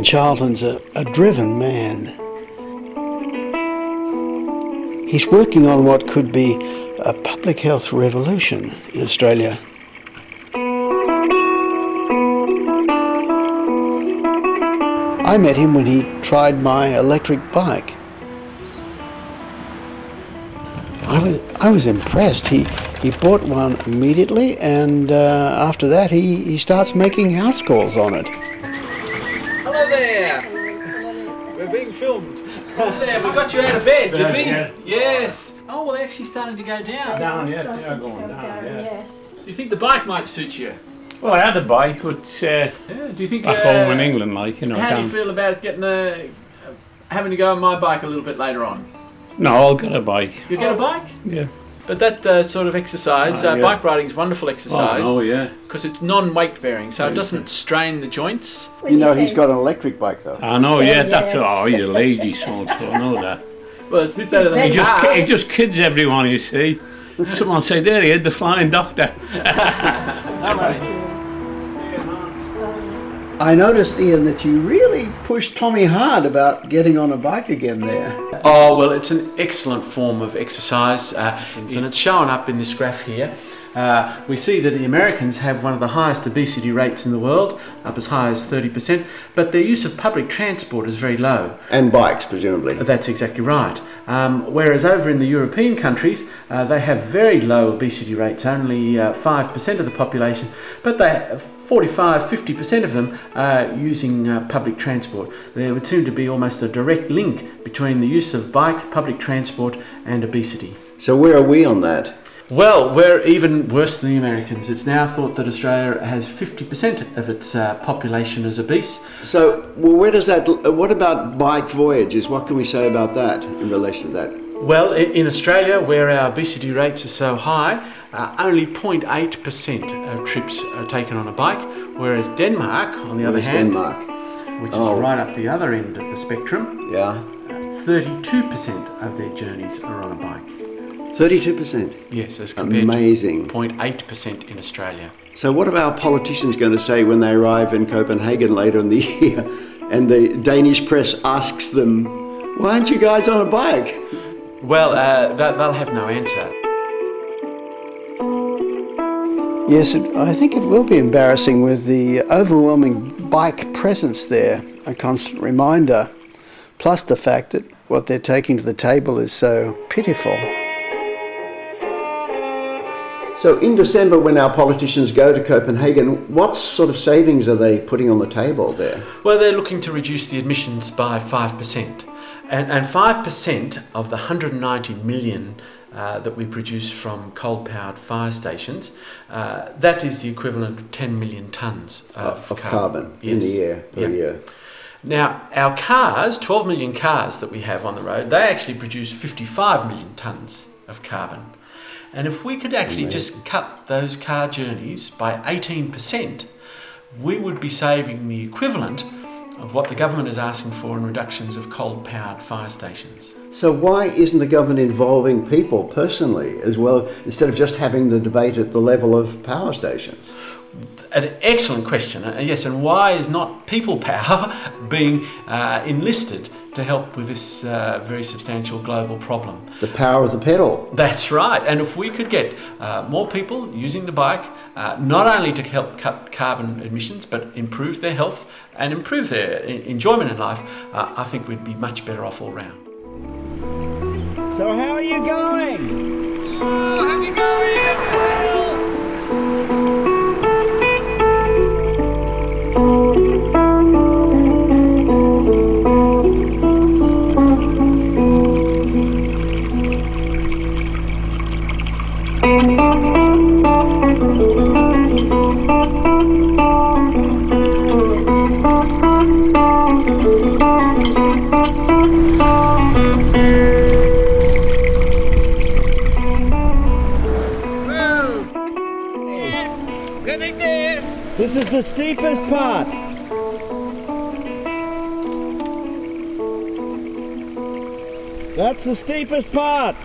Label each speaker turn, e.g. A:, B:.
A: Charlton's a driven man. He's working on what could be a public health revolution in Australia. I met him when he tried my electric bike. I was impressed. He bought one immediately, and after that he starts making house calls on it.
B: Hello there! We're being filmed. Hello there, we got you out of bed, did we?
C: Yeah.
B: Yes. Oh, well, they're actually starting to go down.
C: Down, yeah, they are going down, yeah.
D: Yes.
B: Do you think the bike might suit you?
C: Well, I had a bike, but
B: Yeah. Do you think?
C: back home in England, like, you know.
B: How do
C: down.
B: you feel about getting having to go on my bike a little bit later on?
C: No, I'll get a bike.
B: You get a bike?
C: Yeah.
B: But that sort of exercise,
C: Yeah.
B: bike riding is wonderful exercise.
C: Oh, yeah.
B: Because it's non-weight bearing, so it doesn't strain the joints.
A: You know he's got an electric bike though.
C: I know, yeah, that's
D: Yes.
C: oh, you're lazy son, so I know that.
B: Well, it's a bit better than
D: He
B: a
C: He
B: car.
C: just kids everyone, you see. Someone say, there he is, the flying doctor.
B: No worries.
A: I noticed, Ian, that you really pushed Tommy hard about getting on a bike again there.
B: Oh, well, it's an excellent form of exercise, and it's shown up in this graph here. We see that the Americans have one of the highest obesity rates in the world, up as high as 30%, but their use of public transport is very low.
A: And bikes, presumably.
B: That's exactly right. Whereas over in the European countries, they have very low obesity rates, only 5% of the population, but they 45-50% of them are using public transport. There would seem to be almost a direct link between the use of bikes, public transport and obesity.
A: So where are we on that?
B: Well, we're even worse than the Americans. It's now thought that Australia has 50% of its population is obese.
A: So, well, where does that? What about bike voyages? What can we say about that in relation to that?
B: Well, in Australia, where our obesity rates are so high, only 0.8% of trips are taken on a bike, whereas Denmark, on the other hand,
A: Denmark?
B: which is right up the other end of the spectrum,
A: Yeah,
B: 32% of their journeys are on a bike.
A: 32%.
B: Yes, as compared
A: Amazing.
B: to 0.8% in Australia.
A: So what are our politicians going to say when they arrive in Copenhagen later in the year and the Danish press asks them, why aren't you guys on a bike?
B: Well, they'll have no answer.
A: Yes, I think it will be embarrassing with the overwhelming bike presence there, a constant reminder, plus the fact that what they're taking to the table is so pitiful. So in December, when our politicians go to Copenhagen, what sort of savings are they putting on the table there?
B: Well, they're looking to reduce the emissions by 5%. And 5% of the 190 million that we produce from coal-powered fire stations, that is the equivalent of 10 million tonnes of
A: carbon in the air per year.
B: Now, our cars, 12 million cars that we have on the road, they actually produce 55 million tonnes of carbon. And if we could actually just cut those car journeys by 18%, we would be saving the equivalent of what the government is asking for in reductions of coal-powered fire stations.
A: So why isn't the government involving people personally as well, instead of just having the debate at the level of power stations?
B: An excellent question, yes, and why is not people power being enlisted to help with this very substantial global problem?
A: The power of the pedal.
B: That's right, and if we could get more people using the bike, not only to help cut carbon emissions, but improve their health and improve their enjoyment in life, I think we'd be much better off all round.
E: So how are you going?
B: Oh, how are you going?
E: This is the steepest part. That's the steepest part.